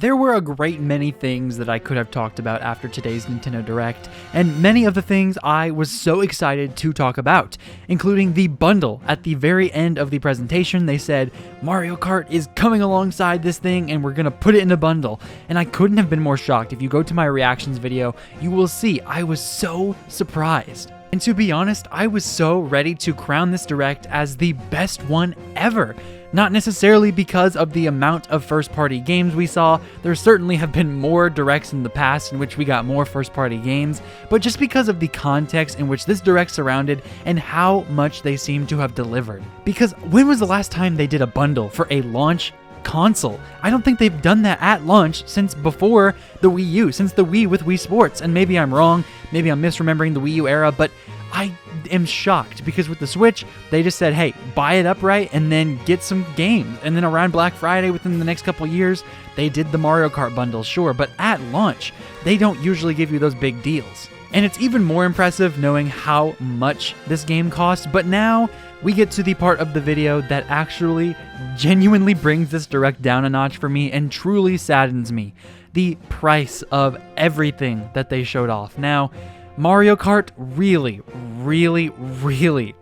There were a great many things that I could have talked about after today's Nintendo Direct, and many of the things I was so excited to talk about, including the bundle. At the very end of the presentation, they said, Mario Kart is coming alongside this thing and we're gonna put it in a bundle, and I couldn't have been more shocked. If you go to my reactions video, you will see I was so surprised. And to be honest, I was so ready to crown this Direct as the best one ever. Not necessarily because of the amount of first-party games we saw. There certainly have been more Directs in the past in which we got more first-party games, but just because of the context in which this Direct surrounded and how much they seem to have delivered. Because when was the last time they did a bundle for a launch console? I don't think they've done that at launch since before the Wii U, since the Wii with Wii Sports. And maybe I'm wrong, maybe I'm misremembering the Wii U era, but I am shocked because with the Switch, they just said, hey, buy it upright and then get some games. And then around Black Friday within the next couple years, they did the Mario Kart bundle, sure, but at launch, they don't usually give you those big deals. And it's even more impressive knowing how much this game costs, but now we get to the part of the video that actually genuinely brings this Direct down a notch for me and truly saddens me. The price of everything that they showed off. Now, Mario Kart really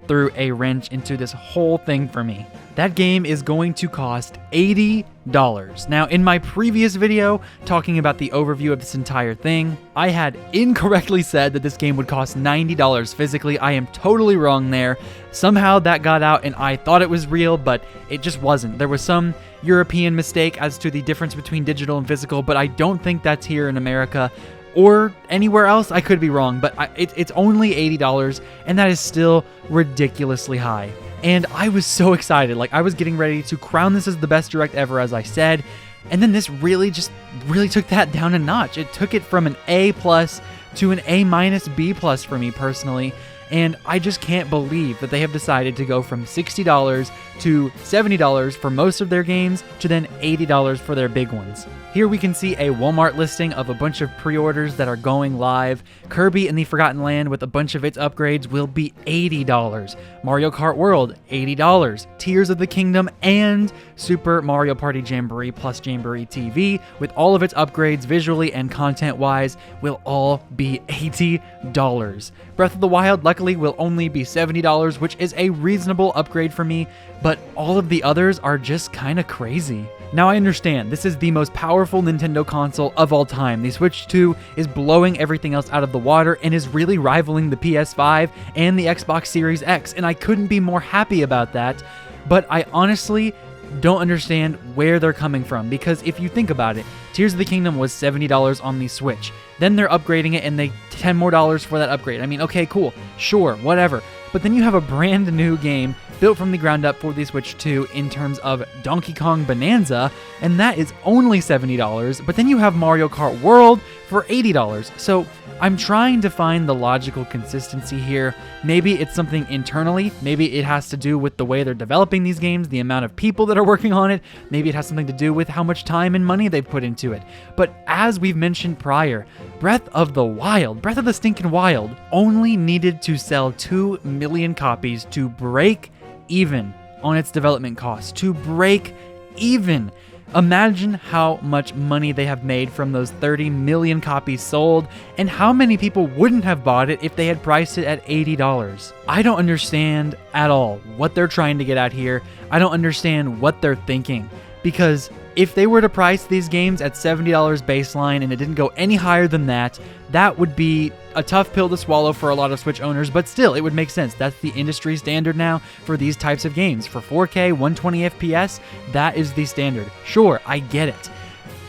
threw a wrench into this whole thing for me. That game is going to cost $80. Now, in my previous video, talking about the overview of this entire thing, I had incorrectly said that this game would cost $90 physically. I am totally wrong there. Somehow that got out and I thought it was real, but it just wasn't. There was some European mistake as to the difference between digital and physical, but I don't think that's here in America or anywhere else. I could be wrong, but it's only $80, and that is still ridiculously high. And I was so excited. Like, I was getting ready to crown this as the best Direct ever, as I said, and then this really took that down a notch. It took it from an A+ to an A- B+ for me personally, and I just can't believe that they have decided to go from $60 to $70 for most of their games to then $80 for their big ones. Here we can see a Walmart listing of a bunch of pre-orders that are going live. Kirby and the Forgotten Land with a bunch of its upgrades will be $80. Mario Kart World, $80. Tears of the Kingdom and Super Mario Party Jamboree plus Jamboree TV with all of its upgrades visually and content-wise will all be $80. Breath of the Wild luckily will only be $70, which is a reasonable upgrade for me, but all of the others are just kinda crazy. Now I understand, this is the most powerful Nintendo console of all time. The Switch 2 is blowing everything else out of the water and is really rivaling the PS5 and the Xbox Series X, and I couldn't be more happy about that, but I honestly don't understand where they're coming from, because if you think about it, Tears of the Kingdom was $70 on the Switch. Then they're upgrading it and they $10 more for that upgrade. I mean, okay, cool, sure, whatever. But then you have a brand new game built from the ground up for the Switch 2 in terms of Donkey Kong Bonanza, and that is only $70, but then you have Mario Kart World for $80. So I'm trying to find the logical consistency here. Maybe it's something internally, maybe it has to do with the way they're developing these games, the amount of people that are working on it, maybe it has something to do with how much time and money they've put into it. But as we've mentioned prior, Breath of the Stinking Wild, only needed to sell 2 million copies to break even on its development costs, to break even. Imagine how much money they have made from those 30 million copies sold, and how many people wouldn't have bought it if they had priced it at $80. I don't understand at all what they're trying to get at here. I don't understand what they're thinking, because if they were to price these games at $70 baseline and it didn't go any higher than that, that would be a tough pill to swallow for a lot of Switch owners, but still, it would make sense. That's the industry standard now for these types of games. For 4K, 120 FPS, that is the standard. Sure, I get it.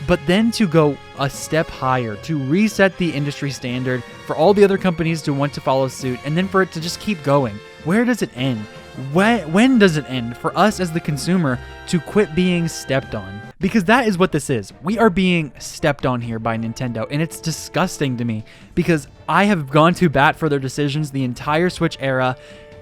But then to go a step higher, to reset the industry standard, for all the other companies to want to follow suit, and then for it to just keep going, where does it end? When does it end for us as the consumer to quit being stepped on? Because that is what this is. We are being stepped on here by Nintendo, and it's disgusting to me because I have gone to bat for their decisions the entire Switch era,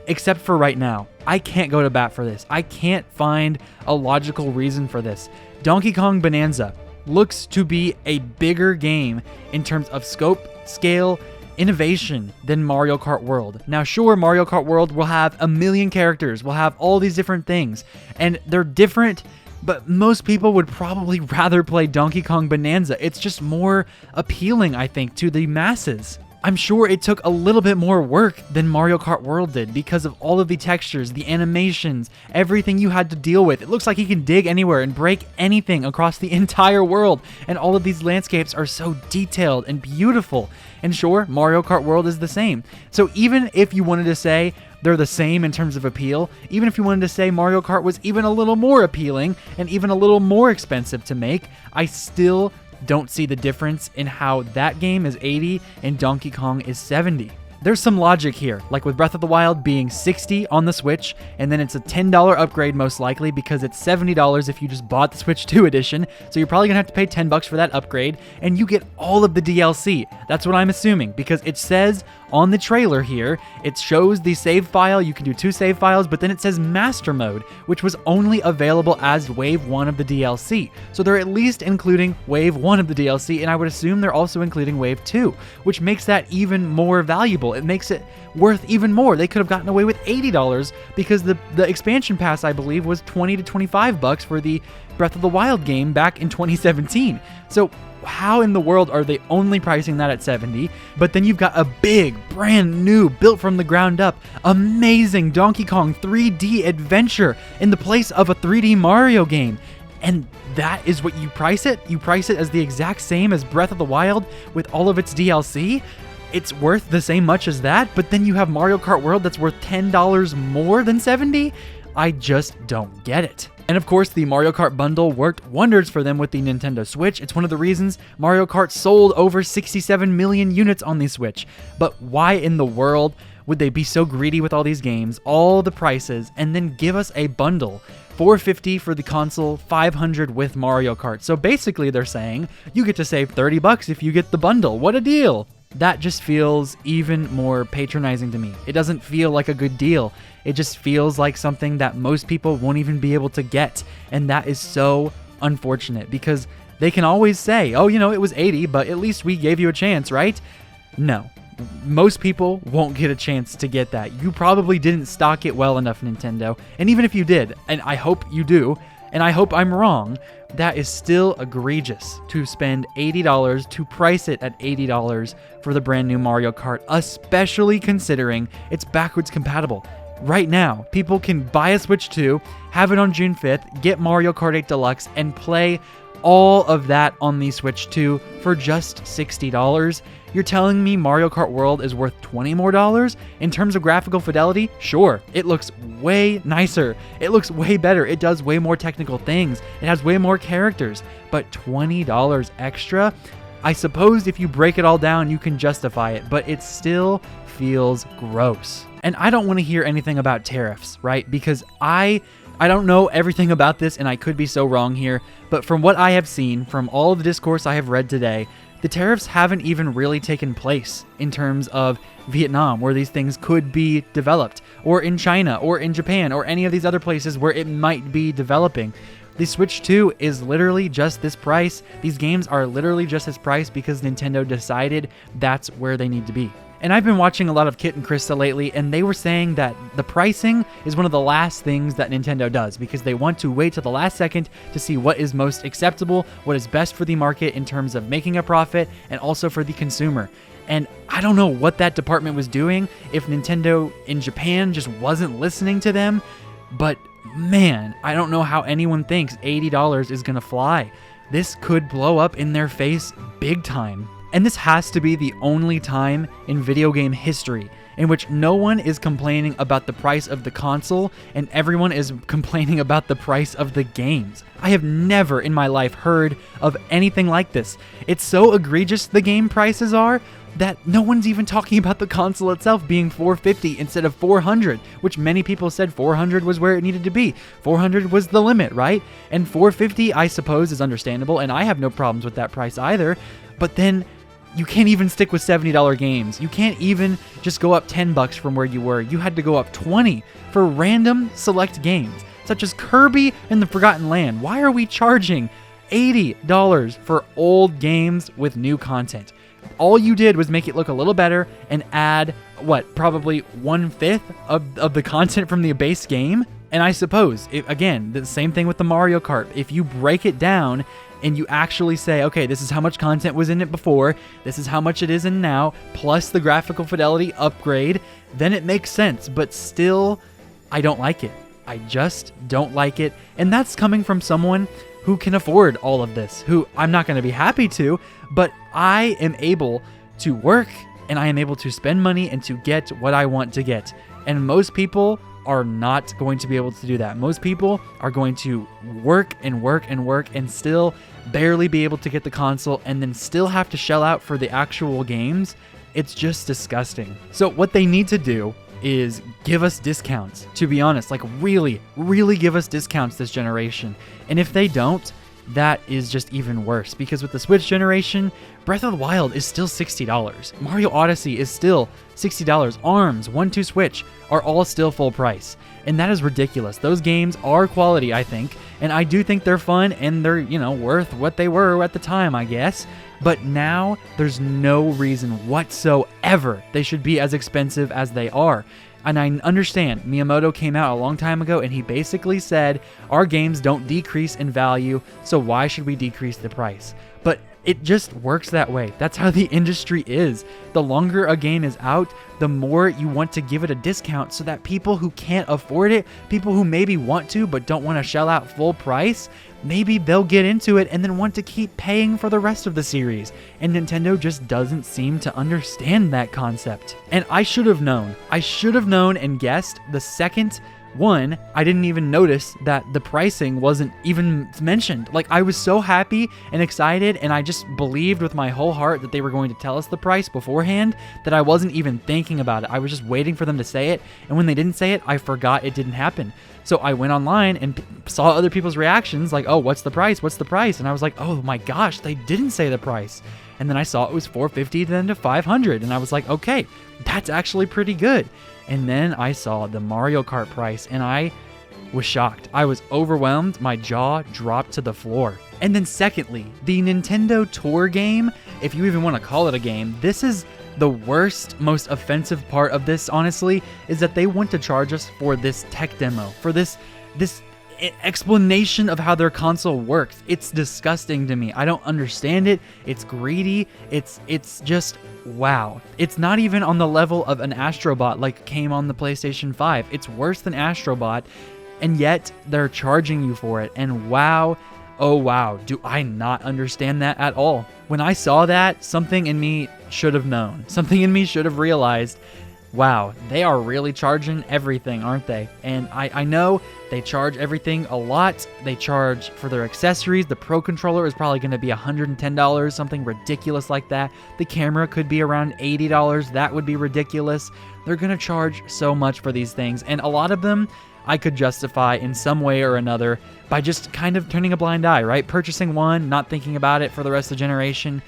except for right now. I can't go to bat for this. I can't find a logical reason for this. Donkey Kong Bonanza looks to be a bigger game in terms of scope, scale, innovation than Mario Kart World. Now, sure, Mario Kart World will have a million characters, will have all these different things, and they're different but most people would probably rather play Donkey Kong Bonanza. It's just more appealing, I think, to the masses. I'm sure it took a little bit more work than Mario Kart World did because of all of the textures, the animations, everything you had to deal with. It looks like you can dig anywhere and break anything across the entire world, and all of these landscapes are so detailed and beautiful. And sure, Mario Kart World is the same. So even if you wanted to say they're the same in terms of appeal, even if you wanted to say Mario Kart was even a little more appealing and even a little more expensive to make, I still don't see the difference in how that game is 80 and Donkey Kong is 70. There's some logic here, like with Breath of the Wild being $60 on the Switch, and then it's a $10 upgrade most likely because it's $70 if you just bought the Switch 2 edition, so you're probably gonna have to pay $10 for that upgrade, and you get all of the DLC. That's what I'm assuming, because it says on the trailer here, it shows the save file, you can do 2 save files, but then it says Master Mode, which was only available as Wave 1 of the DLC. So they're at least including Wave 1 of the DLC, and I would assume they're also including Wave 2, which makes that even more valuable. It makes it worth even more. They could have gotten away with $80 because the expansion pass, I believe, was $20 to $25 for the Breath of the Wild game back in 2017. So how in the world are they only pricing that at $70? But then you've got a big, brand new, built from the ground up, amazing Donkey Kong 3D adventure in the place of a 3D Mario game. And that is what you price it? You price it as the exact same as Breath of the Wild with all of its DLC? It's worth the same much as that, but then you have Mario Kart World that's worth $10 more than $70? I just don't get it. And of course, the Mario Kart bundle worked wonders for them with the Nintendo Switch. It's one of the reasons Mario Kart sold over 67 million units on the Switch. But why in the world would they be so greedy with all these games, all the prices, and then give us a bundle? $450 for the console, $500 with Mario Kart. So basically they're saying, you get to save $30 if you get the bundle. What a deal! That just feels even more patronizing to me. It doesn't feel like a good deal. It just feels like something that most people won't even be able to get. And that is so unfortunate because they can always say, oh, you know, it was 80, but at least we gave you a chance, right? No. Most people won't get a chance to get that. You probably didn't stock it well enough, Nintendo. And even if you did, and I hope you do, and I hope I'm wrong, that is still egregious to spend $80, to price it at $80 for the brand new Mario Kart, especially considering it's backwards compatible. Right now, people can buy a Switch 2, have it on June 5th, get Mario Kart 8 Deluxe, and play all of that on the Switch 2 for just $60. You're telling me Mario Kart World is worth $20 more? In terms of graphical fidelity, sure, it looks way nicer. It looks way better. It does way more technical things. It has way more characters. But $20 extra? I suppose if you break it all down, you can justify it, but it still feels gross. And I don't want to hear anything about tariffs, right? Because I don't know everything about this, and I could be so wrong here, but from what I have seen, from all of the discourse I have read today, the tariffs haven't even really taken place in terms of Vietnam, where these things could be developed, or in China, or in Japan, or any of these other places where it might be developing. The Switch 2 is literally just this price. These games are literally just this price because Nintendo decided that's where they need to be. And I've been watching a lot of Kit and Krista lately, and they were saying that the pricing is one of the last things that Nintendo does because they want to wait till the last second to see what is most acceptable, what is best for the market in terms of making a profit, and also for the consumer. And I don't know what that department was doing, if Nintendo in Japan just wasn't listening to them, but man, I don't know how anyone thinks $80 is gonna fly. This could blow up in their face big time. And this has to be the only time in video game history in which no one is complaining about the price of the console and everyone is complaining about the price of the games. I have never in my life heard of anything like this. It's so egregious the game prices are that no one's even talking about the console itself being $450 instead of $400, which many people said $400 was where it needed to be. $400 was the limit, right? And $450, I suppose, is understandable, and I have no problems with that price either. But then you can't even stick with $70 games. You can't even just go up $10 from where you were. You had to go up $20 for random select games, such as Kirby and the Forgotten Land. Why are we charging $80 for old games with new content? All you did was make it look a little better and add, probably 1/5 of the content from the base game? And I suppose, again, the same thing with the Mario Kart. If you break it down and you actually say, okay, this is how much content was in it before, this is how much it is in now, plus the graphical fidelity upgrade, then it makes sense. But still, I don't like it. I just don't like it. And that's coming from someone who can afford all of this, who I'm not going to be happy to, but I am able to work and I am able to spend money and to get what I want to get. And most people are not going to be able to do that. Most people are going to work and work and work and still barely be able to get the console and then still have to shell out for the actual games. It's just disgusting. So what they need to do is give us discounts, to be honest, like really, really give us discounts this generation. And if they don't, that is just even worse, because with the Switch generation, Breath of the Wild is still $60. Mario Odyssey is still $60. ARMS, 1-2 Switch are all still full price. And that is ridiculous. Those games are quality, I think, and I do think they're fun and they're, worth what they were at the time, I guess. But now there's no reason whatsoever they should be as expensive as they are. And I understand Miyamoto came out a long time ago and he basically said, our games don't decrease in value, so why should we decrease the price? But it just works that way. That's how the industry is. The longer a game is out, the more you want to give it a discount so that people who can't afford it, people who maybe want to but don't want to shell out full price, maybe they'll get into it and then want to keep paying for the rest of the series. And Nintendo just doesn't seem to understand that concept. And I should have known. I should have known and guessed the second one, I didn't even notice that the pricing wasn't even mentioned. Like, I was so happy and excited, and I just believed with my whole heart that they were going to tell us the price beforehand, that I wasn't even thinking about it. I was just waiting for them to say it, and when they didn't say it, I forgot it didn't happen. So I went online and saw other people's reactions, like, oh, what's the price? What's the price? And I was like, oh my gosh, they didn't say the price. And then I saw it was $450 then to $500, and I was like, okay, that's actually pretty good. And then I saw the Mario Kart price and I was shocked. I was overwhelmed. My jaw dropped to the floor. And then secondly, the Nintendo Tour game, if you even want to call it a game, this is the worst, most offensive part of this, honestly, is that they want to charge us for this tech demo, for this explanation of how their console works. It's disgusting to me. I don't understand it. It's greedy. It's just wow. It's not even on the level of an Astrobot like came on the PlayStation 5. It's worse than Astrobot, and yet they're charging you for it. And wow, oh wow, do I not understand that at all. When I saw that, something in me should have known. Something in me should have realized, wow, they are really charging everything, aren't they? And I know they charge everything a lot. They charge for their accessories. The Pro Controller is probably going to be $110, something ridiculous like that. The camera could be around $80. That would be ridiculous. They're going to charge so much for these things, and a lot of them I could justify in some way or another by just kind of turning a blind eye, right? Purchasing one, not thinking about it for the rest of the generation.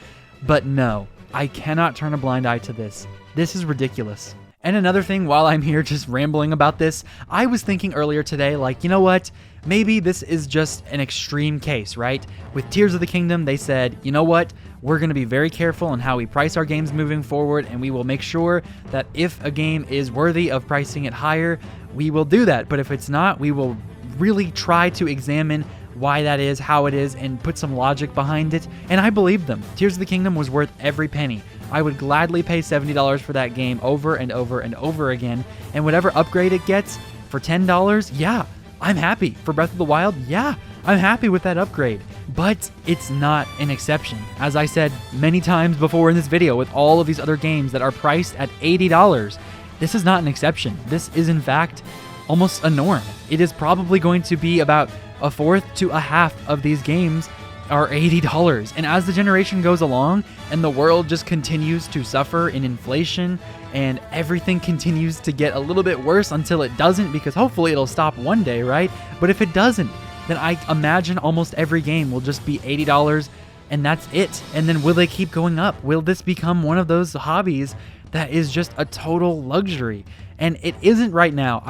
But no, I cannot turn a blind eye to this. This is ridiculous. And another thing, while I'm here just rambling about this, I was thinking earlier today, like, you know what? Maybe this is just an extreme case, right? With Tears of the Kingdom, they said, you know what? We're going to be very careful in how we price our games moving forward, and we will make sure that if a game is worthy of pricing it higher, we will do that. But if it's not, we will really try to examine why that is, how it is, and put some logic behind it. And I believed them. Tears of the Kingdom was worth every penny. I would gladly pay $70 for that game over and over and over again. And whatever upgrade it gets for $10, yeah, I'm happy. For Breath of the Wild, yeah, I'm happy with that upgrade. But it's not an exception. As I said many times before in this video, with all of these other games that are priced at $80, this is not an exception. This is, in fact, almost a norm. It is probably going to be about a fourth to a half of these games are $80. And as the generation goes along and the world just continues to suffer in inflation and everything continues to get a little bit worse until it doesn't, because hopefully it'll stop one day, right? But if it doesn't, then I imagine almost every game will just be $80 and that's it. And then will they keep going up? Will this become one of those hobbies that is just a total luxury. And it isn't right now.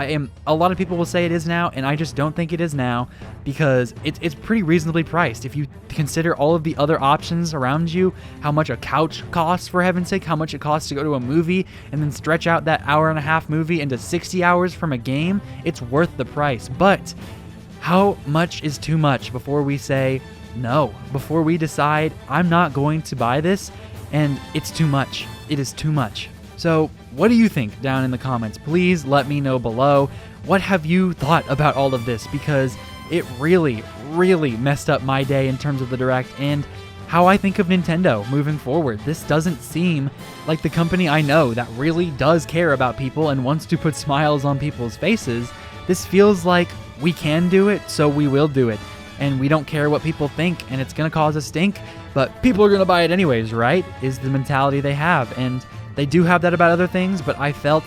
A lot of people will say it is now, and I just don't think it is now, because it's pretty reasonably priced. If you consider all of the other options around you, how much a couch costs, for heaven's sake, how much it costs to go to a movie, and then stretch out that hour-and-a-half movie into 60 hours from a game, it's worth the price. But how much is too much before we say no? Before we decide, I'm not going to buy this, and it's too much. It is too much. So what do you think down in the comments? Please let me know below. What have you thought about all of this? Because it really, really messed up my day in terms of the Direct and how I think of Nintendo moving forward. This doesn't seem like the company I know that really does care about people and wants to put smiles on people's faces. This feels like we can do it, so we will do it. And we don't care what people think, and it's going to cause a stink, but people are going to buy it anyways, right? Is the mentality they have. And they do have that about other things, but I felt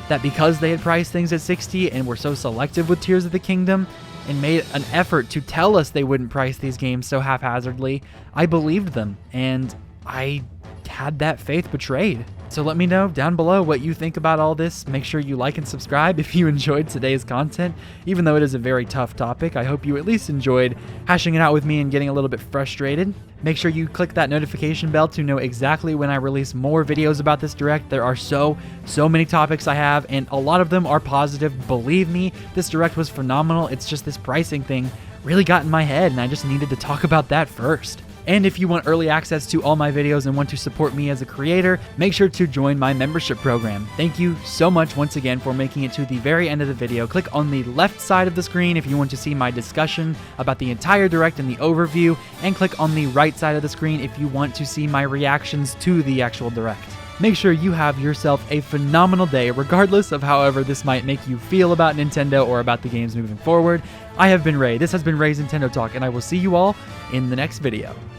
that because they had priced things at $60 and were so selective with Tears of the Kingdom and made an effort to tell us they wouldn't price these games so haphazardly, I believed them, and I had that faith betrayed. So let me know down below what you think about all this. Make sure you like and subscribe if you enjoyed today's content. Even though it is a very tough topic, I hope you at least enjoyed hashing it out with me and getting a little bit frustrated. Make sure you click that notification bell to know exactly when I release more videos about this Direct. There are so many topics I have, and a lot of them are positive. Believe me, this Direct was phenomenal. It's just this pricing thing really got in my head, and I just needed to talk about that first. And if you want early access to all my videos and want to support me as a creator, make sure to join my membership program. Thank you so much once again for making it to the very end of the video. Click on the left side of the screen if you want to see my discussion about the entire Direct and the overview, and click on the right side of the screen if you want to see my reactions to the actual Direct. Make sure you have yourself a phenomenal day, regardless of however this might make you feel about Nintendo or about the games moving forward. I have been Ray. This has been Ray's Nintendo Talk, and I will see you all in the next video.